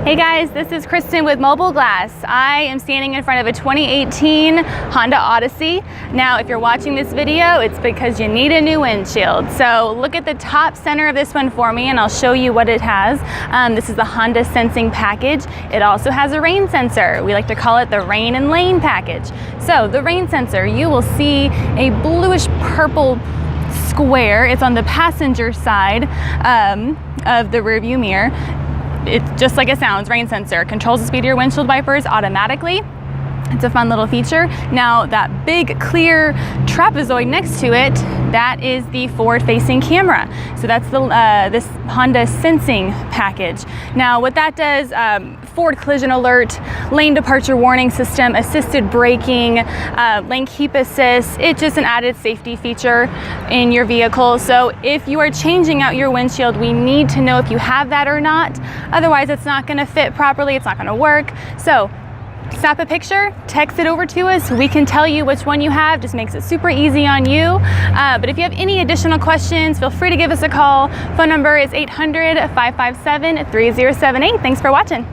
Hey guys, this is Kristen with Mobile Glass. I am standing in front of a 2018 Honda Odyssey. Now, if you're watching this video, it's because you need a new windshield. So look at the top center of this one for me and I'll show you what it has. This is the Honda Sensing package. It also has a rain sensor. We like to call it the rain and lane package. So the rain sensor, you will see a bluish purple square. It's on the passenger side of the rear view mirror. It's just like it sounds, rain sensor. Controls the speed of your windshield wipers automatically. It's a fun little feature. Now that big clear trapezoid next to it, that is the forward-facing camera. So that's the this Honda Sensing package. Now what that does, forward collision alert, lane departure warning system, assisted braking, lane keep assist. It's just an added safety feature in your vehicle. So if you are changing out your windshield, we need to know if you have that or not. Otherwise it's not gonna fit properly, it's not gonna work. So snap a picture, text it over to us. We can tell you which one you have. Just makes it super easy on you. But if you have any additional questions, feel free to give us a call. Phone number is 800-557-3078. Thanks for watching.